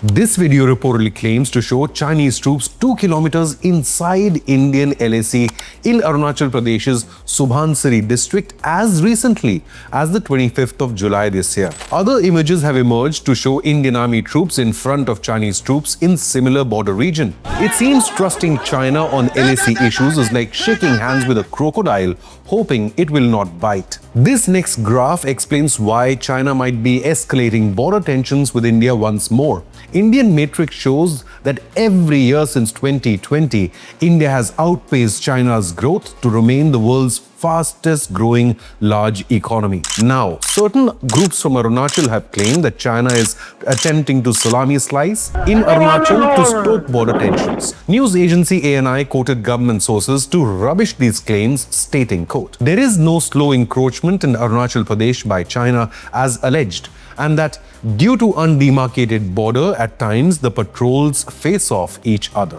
This video reportedly claims to show Chinese troops 2 kilometers inside Indian LAC in Arunachal Pradesh's Subhansiri district as recently as the 25th of July this year. Other images have emerged to show Indian army troops in front of Chinese troops in similar border region. It seems trusting China on LAC issues is like shaking hands with a crocodile, hoping it will not bite. This next graph explains why China might be escalating border tensions with India once more. Indian Matrix shows that every year since 2020, India has outpaced China's growth to remain the world's fastest growing large economy. Now, certain groups from Arunachal have claimed that China is attempting to salami slice in Arunachal to stoke border tensions. News agency ANI quoted government sources to rubbish these claims, stating, quote, "There is no slow encroachment in Arunachal Pradesh by China as alleged, and that due to undemarcated border, at times the patrols face off each other."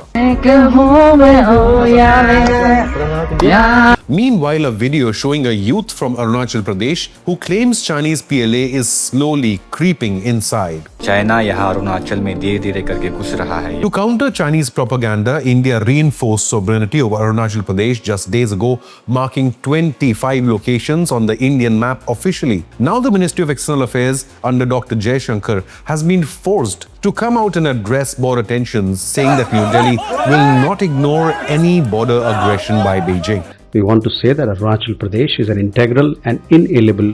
Meanwhile, a video showing a youth from Arunachal Pradesh who claims Chinese PLA is slowly creeping inside. China यहाँ अरुणाचल में धीरे-धीरे करके घुस रहा है. To counter Chinese propaganda, India reinforced sovereignty over Arunachal Pradesh just days ago, marking 25 locations on the Indian map officially. Now the Ministry of External Affairs under Dr. Jaishankar has been forced to come out and address border tensions, saying that New Delhi will not ignore any border aggression by Beijing. We want to say that Arunachal Pradesh is an integral and inalienable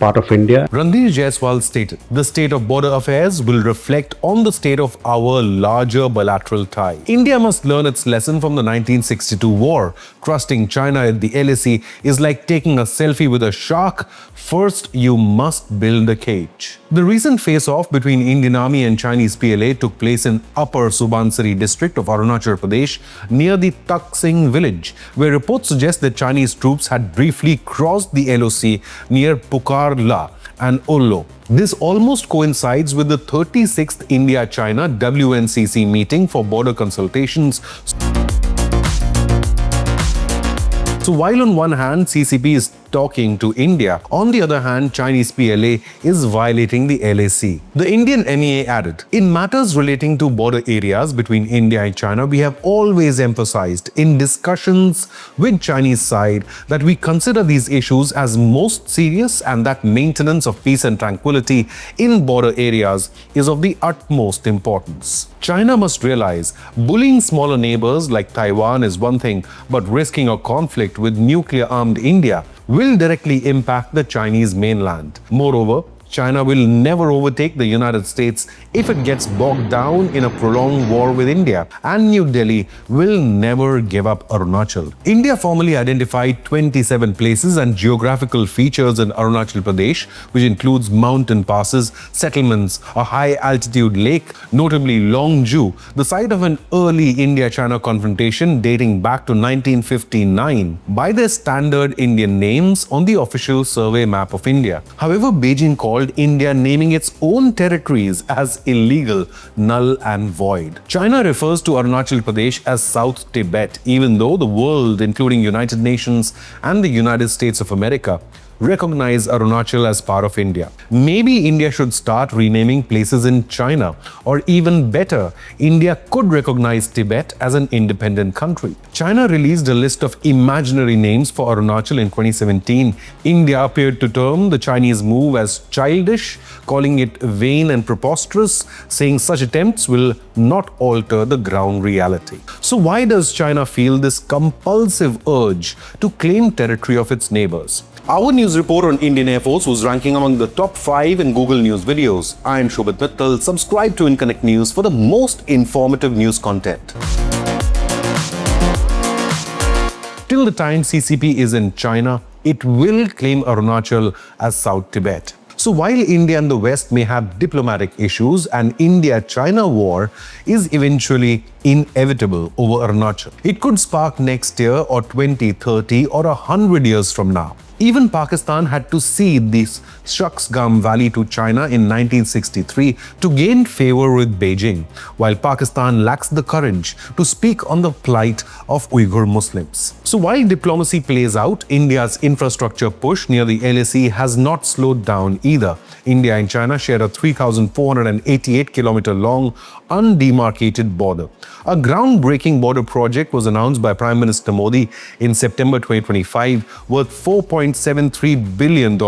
part of India. Ranveer Jaiswal stated, "The state of border affairs will reflect on the state of our larger bilateral tie. India must learn its lesson from the 1962 war. Trusting China at the LAC is like taking a selfie with a shark. First, you must build a cage." The recent face-off between Indian Army and Chinese PLA took place in Upper Subansiri district of Arunachal Pradesh near the Taksing village, where reports suggest that Chinese troops had briefly crossed the LOC near Pukarla and Ollo. This almost coincides with the 36th India-China WNCC meeting for border consultations. So while on one hand CCP is talking to India, on the other hand Chinese PLA is violating the LAC. The Indian MEA added, "In matters relating to border areas between India and China, we have always emphasized in discussions with Chinese side that we consider these issues as most serious and that maintenance of peace and tranquility in border areas is of the utmost importance. China must realize bullying smaller neighbors like Taiwan is one thing, but risking a conflict with nuclear-armed India will directly impact the Chinese mainland. Moreover, China will never overtake the United States if it gets bogged down in a prolonged war with India, and New Delhi will never give up Arunachal." India formally identified 27 places and geographical features in Arunachal Pradesh, which includes mountain passes, settlements, a high-altitude lake, notably Longju, the site of an early India-China confrontation dating back to 1959, by their standard Indian names on the official survey map of India. However, Beijing called India naming its own territories as illegal, null and void. China refers to Arunachal Pradesh as South Tibet, even though the world, including United Nations and the United States of America, recognize Arunachal as part of India. Maybe India should start renaming places in China, or even better, India could recognize Tibet as an independent country. China released a list of imaginary names for Arunachal in 2017. India appeared to term the Chinese move as childish, calling it vain and preposterous, saying such attempts will not alter the ground reality. So why does China feel this compulsive urge to claim territory of its neighbors? Our news report on Indian Air Force was ranking among the top 5 in Google News videos. I am Shobit Mittal. Subscribe to Inconnect News for the most informative news content. Till the time CCP is in China, it will claim Arunachal as South Tibet. So while India and the West may have diplomatic issues, an India-China war is eventually inevitable over Arunachal. It could spark next year or 2030 or 100 years from now. Even Pakistan had to cede the Shaksgam Valley to China in 1963 to gain favor with Beijing, while Pakistan lacks the courage to speak on the plight of Uyghur Muslims. So while diplomacy plays out, India's infrastructure push near the LAC has not slowed down either. India and China share a 3,488-kilometer long, undemarcated border. A groundbreaking border project was announced by Prime Minister Modi in September 2025 worth $4.73 billion,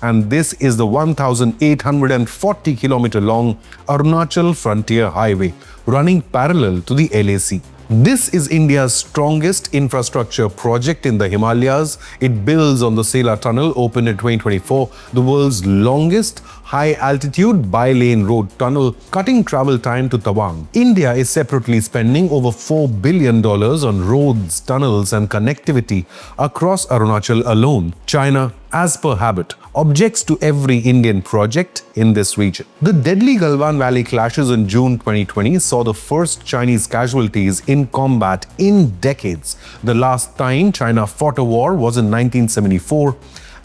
and this is the 1,840-kilometer long Arunachal Frontier Highway running parallel to the LAC. This is India's strongest infrastructure project in the Himalayas. It builds on the Sela Tunnel, opened in 2024, the world's longest high-altitude bi-lane road tunnel, cutting travel time to Tawang. India is separately spending over $4 billion on roads, tunnels and connectivity across Arunachal alone. China, as per habit, objects to every Indian project in this region. The deadly Galwan Valley clashes in June 2020 saw the first Chinese casualties in combat in decades. The last time China fought a war was in 1974,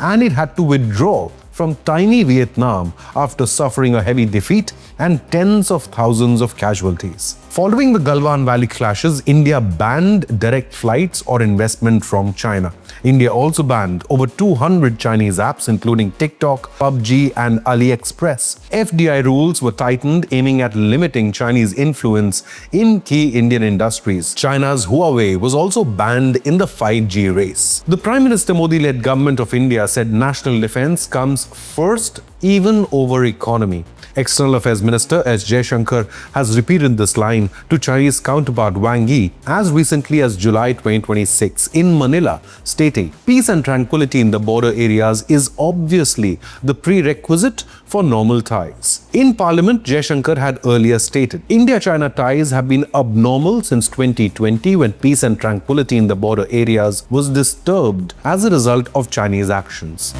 and it had to withdraw from tiny Vietnam after suffering a heavy defeat and tens of thousands of casualties. Following the Galwan Valley clashes, India banned direct flights or investment from China. India also banned over 200 Chinese apps, including TikTok, PUBG, and AliExpress. FDI rules were tightened, aiming at limiting Chinese influence in key Indian industries. China's Huawei was also banned in the 5G race. The Prime Minister Modi-led government of India said national defense comes first, even over economy. External Affairs Minister S. Jaishankar has repeated this line to Chinese counterpart Wang Yi as recently as July 2026 in Manila, stating, "Peace and tranquility in the border areas is obviously the prerequisite for normal ties." In Parliament, Jaishankar had earlier stated, India-China ties have been abnormal since 2020 when peace and tranquility in the border areas was disturbed as a result of Chinese actions.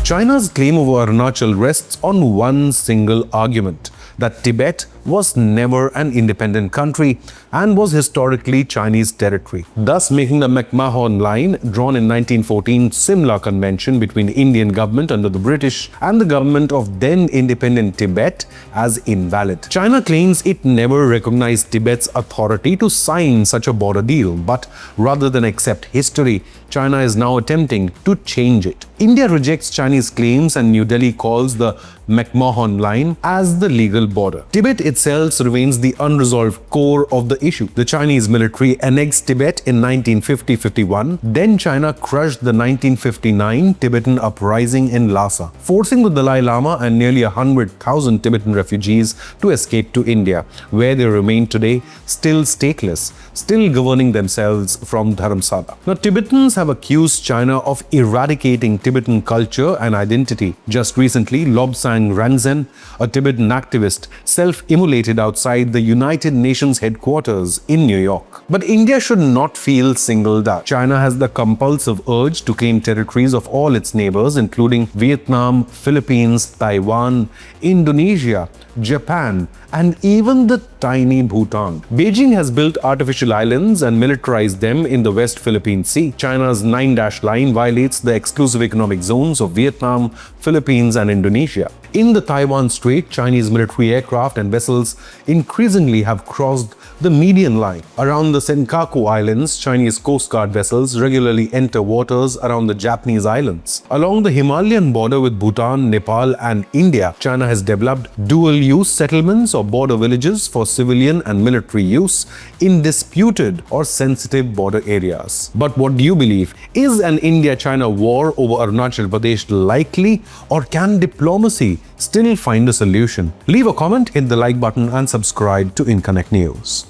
China's claim over Arunachal rests on one single argument, that Tibet was never an independent country and was historically Chinese territory, thus making the McMahon Line, drawn in 1914 Simla Convention between the Indian government under the British and the government of then independent Tibet, as invalid. China claims it never recognized Tibet's authority to sign such a border deal, but rather than accept history, China is now attempting to change it. India rejects Chinese claims and New Delhi calls the McMahon Line as the legal border. Tibet itself remains the unresolved core of the issue. The Chinese military annexed Tibet in 1950-51. Then China crushed the 1959 Tibetan uprising in Lhasa, forcing the Dalai Lama and nearly 100,000 Tibetan refugees to escape to India, where they remain today, still stateless, still governing themselves from Dharamsala. Now, Tibetans have accused China of eradicating Tibetan culture and identity. Just recently, Lobsang Ranzen, a Tibetan activist, self-immolated outside the United Nations headquarters in New York. But India should not feel singled out. China has the compulsive urge to claim territories of all its neighbors, including Vietnam, Philippines, Taiwan, Indonesia, Japan, and even the tiny Bhutan. Beijing has built artificial islands and militarized them in the West Philippine Sea. China's 9-dash line violates the exclusive economic zones of Vietnam, Philippines, and Indonesia. In the Taiwan Strait, Chinese military aircraft and vessels increasingly have crossed the median line. Around the Senkaku Islands, Chinese Coast Guard vessels regularly enter waters around the Japanese islands. Along the Himalayan border with Bhutan, Nepal, and India, China has developed dual-use settlements or border villages for civilian and military use in disputed or sensitive border areas. But what do you believe? Is an India-China war over Arunachal Pradesh likely, or can diplomacy still find a solution? Leave a comment, hit the like button, and subscribe to Inconnect News.